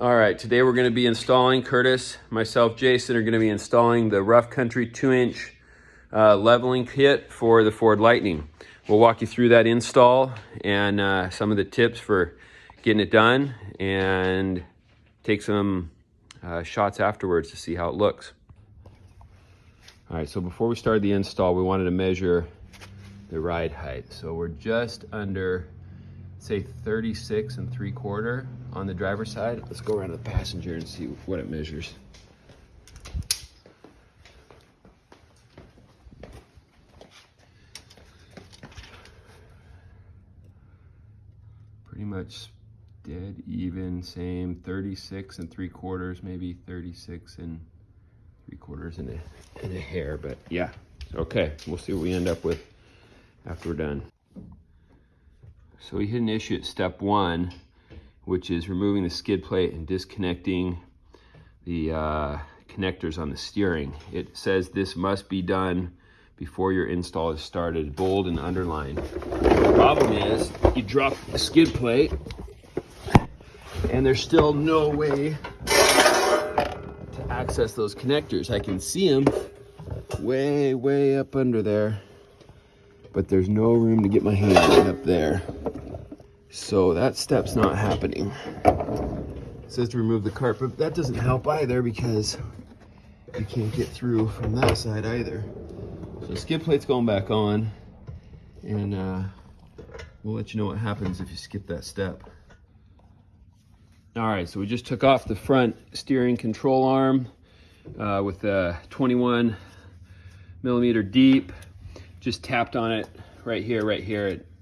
All right, today we're going to be installing, Curtis, myself, Jason are going to be installing the Rough Country 2-inch leveling kit for the Ford Lightning. We'll walk you through that install and some of the tips for getting it done and take some shots afterwards to see how it looks. All right, so before we started the install, we wanted to measure the ride height. So we're just under, say, 36 3/4 on the driver's side. Let's go around to the passenger and see what it measures. Pretty much dead even, same, 36 3/4, maybe 36 3/4 and a hair, but yeah. Okay, we'll see what we end up with after we're done. So we hit an issue at step 1, which is removing the skid plate and disconnecting the connectors on the steering. It says this must be done before your install is started, bold and underlined. The problem is you drop the skid plate and there's still no way to access those connectors. I can see them way up under there, but there's no room to get my hand up there. So that step's not happening. It says to remove the carpet. That doesn't help either because you can't get through from that side either. So the skid plate's going back on, and we'll let you know what happens if you skip that step. All right, so we just took off the front steering control arm with a 21 millimeter deep. Just tapped on it right here.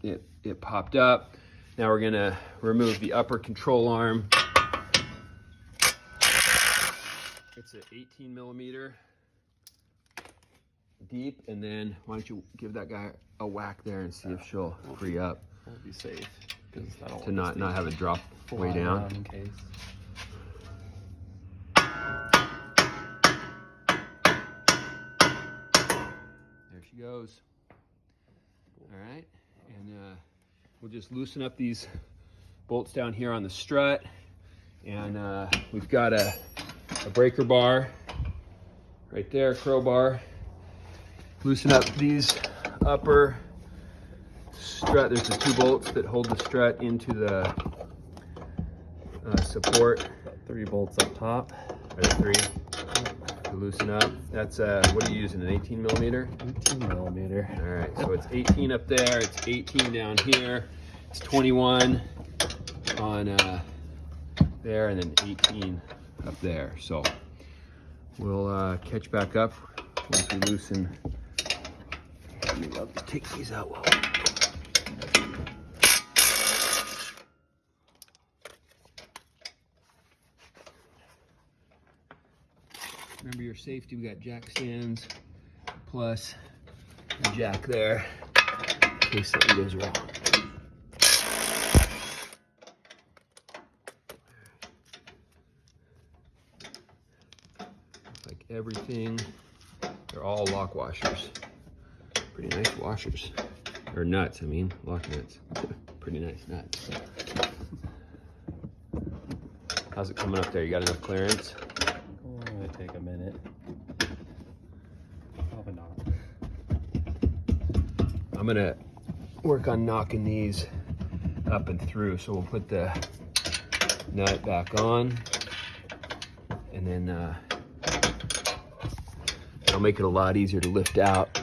It popped up. Now we're gonna remove the upper control arm. It's an 18 millimeter deep, and then why don't you give that guy a whack there and see if she'll free up. We'll be safe To not have it drop way down. In case. There she goes. All right, and we'll just loosen up these bolts down here on the strut, and we've got a breaker bar right there, crowbar. Loosen up these upper strut. There's the 2 bolts that hold the strut into the support. 3 bolts up top. There's 3 to loosen up. That's what are you using, an 18 millimeter? 18 millimeter. All right, so it's 18 up there, it's 18 down here, it's 21 on there, and then 18 up there. So we'll catch back up once we loosen. Maybe I'll take these out while remember your safety. We got jack stands plus a jack there in case something goes wrong. Like everything, they're all lock washers. Pretty nice washers. Or nuts, I mean, lock nuts. Pretty nice nuts. How's it coming up there? You got enough clearance? Oh, it might take a minute. Probably not. I'm gonna work on knocking these up and through. So we'll put the nut back on, and then it'll make it a lot easier to lift out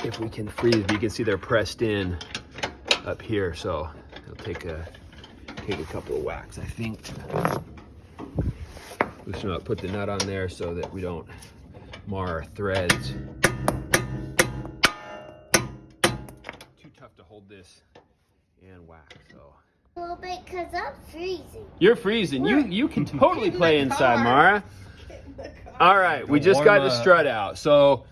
if we can freeze. You can see they're pressed in up here, so it'll take a couple of whacks, I think. Loosen up, put the nut on there so that we don't mar our threads. Too tough to hold this and whack, so. A little bit because I'm freezing. You're freezing. You can totally play inside, Mara. All right, we just got the strut out. So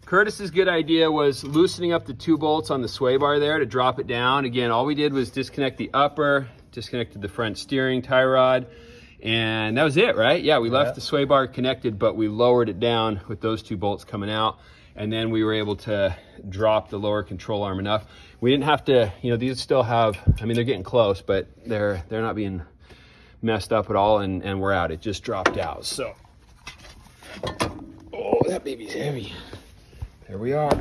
Curtis's good idea was loosening up the 2 bolts on the sway bar there to drop it down. Again, all we did was disconnect the upper, disconnected the front steering tie rod, and that was it, right? Yeah, we left the sway bar connected, but we lowered it down with those 2 bolts coming out, and then we were able to drop the lower control arm enough. We didn't have to, you know, these still have, I mean, they're getting close, but they're not being messed up at all, and we're out. It just dropped out. So, oh, that baby's heavy. There we are.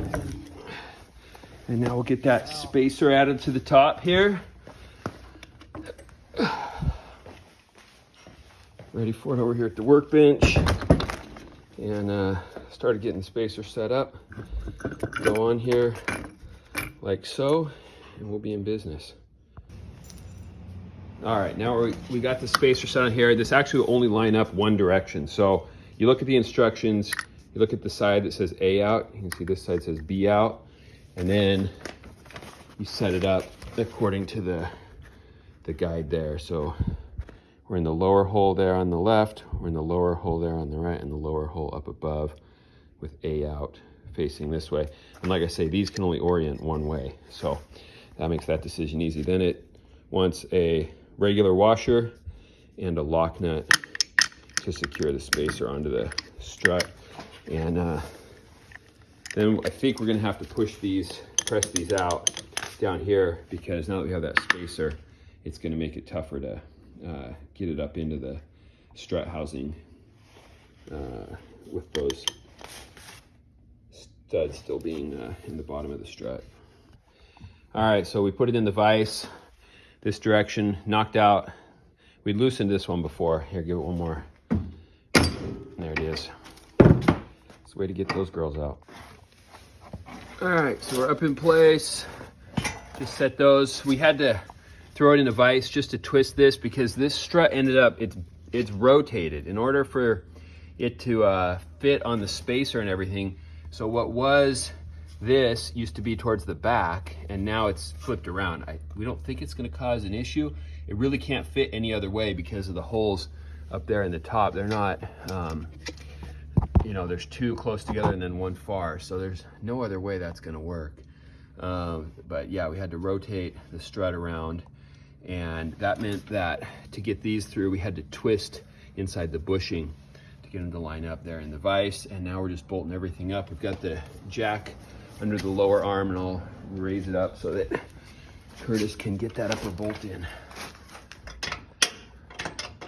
And now we'll get that spacer added to the top here. Ready for it over here at the workbench. And started getting the spacer set up. Go on here like so, and we'll be in business. All right, now we got the spacer set on here. This actually will only line up one direction. So you look at the instructions, you look at the side that says A out, you can see this side says B out, and then you set it up according to the guide there. So we're in the lower hole there on the left, we're in the lower hole there on the right, and the lower hole up above with A out facing this way. And like I say, these can only orient one way, so that makes that decision easy. Then it wants a regular washer and a lock nut to secure the spacer onto the strut. And then I think we're gonna have to press these out down here, because now that we have that spacer, it's gonna make it tougher to get it up into the strut housing with those studs still being in the bottom of the strut. All right, so we put it in the vise, this direction, knocked out. We loosened this one before. Here, give it one more. There it is. It's the way to get those girls out. All right, so we're up in place. Just set those. We had to throw it in a vise just to twist this, because this strut ended up, it's rotated in order for it to fit on the spacer and everything. So what was this used to be towards the back, and now it's flipped around. We don't think it's going to cause an issue. It really can't fit any other way because of the holes up there in the top. They're not, you know, there's two close together and then one far, so there's no other way that's going to work. But yeah, we had to rotate the strut around, and that meant that to get these through, we had to twist inside the bushing to get them to line up there in the vise. And now we're just bolting everything up. We've got the jack under the lower arm, and I'll raise it up so that Curtis can get that upper bolt in.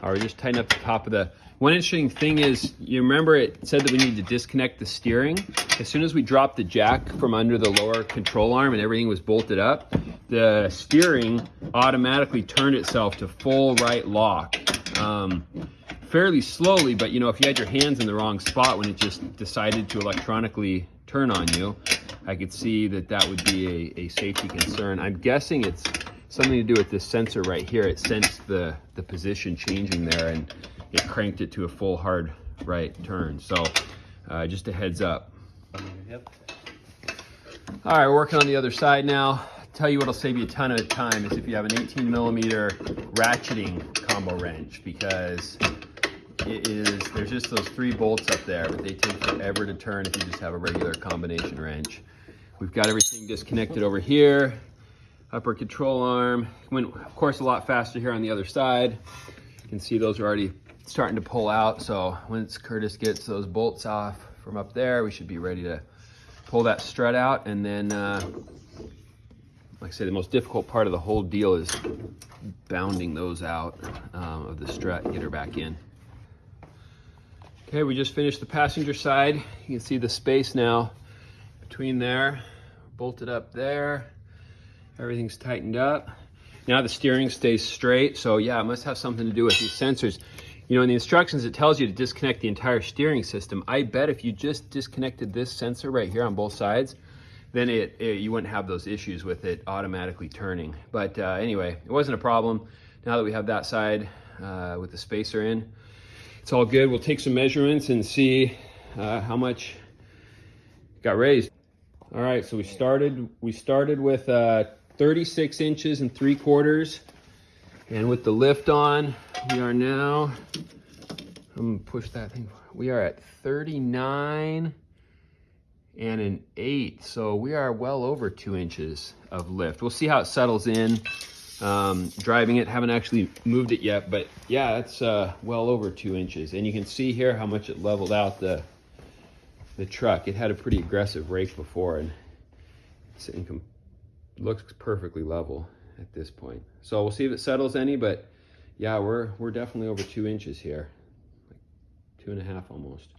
All right, just tighten up the top of the... One interesting thing is, you remember it said that we need to disconnect the steering. As soon as we dropped the jack from under the lower control arm and everything was bolted up, the steering automatically turned itself to full right lock. Fairly slowly, but you know, if you had your hands in the wrong spot when it just decided to electronically turn on you, I could see that that would be a safety concern. I'm guessing it's something to do with this sensor right here. It sensed the position changing there, and it cranked it to a full hard right turn. So just a heads up. Yep. All right, we're working on the other side now. Tell you what'll save you a ton of time is if you have an 18mm ratcheting combo wrench, because there's just those 3 bolts up there, but they take forever to turn if you just have a regular combination wrench. We've got everything disconnected over here. Upper control arm went, of course, a lot faster here on the other side. You can see those are already starting to pull out. So once Curtis gets those bolts off from up there, we should be ready to pull that strut out. And then, like I say, the most difficult part of the whole deal is bounding those out of the strut and get her back in. Okay, we just finished the passenger side. You can see the space now between there, bolted up there. Everything's tightened up. Now the steering stays straight. So yeah, it must have something to do with these sensors. You know, in the instructions, it tells you to disconnect the entire steering system. I bet if you just disconnected this sensor right here on both sides, then you wouldn't have those issues with it automatically turning. But anyway, it wasn't a problem. Now that we have that side with the spacer in, it's all good. We'll take some measurements and see how much got raised. All right, so we started with 36 inches and 3/4, and with the lift on, we are now, I'm gonna push that thing, we are at 39 and an 1/8, so we are well over 2 inches of lift. We'll see how it settles in. Driving it, haven't actually moved it yet, but yeah, it's well over 2 inches, and you can see here how much it leveled out the truck. It had a pretty aggressive rake before, and it's looks perfectly level at this point. So we'll see if it settles any, but Yeah, we're definitely over 2 inches here, like 2.5 almost.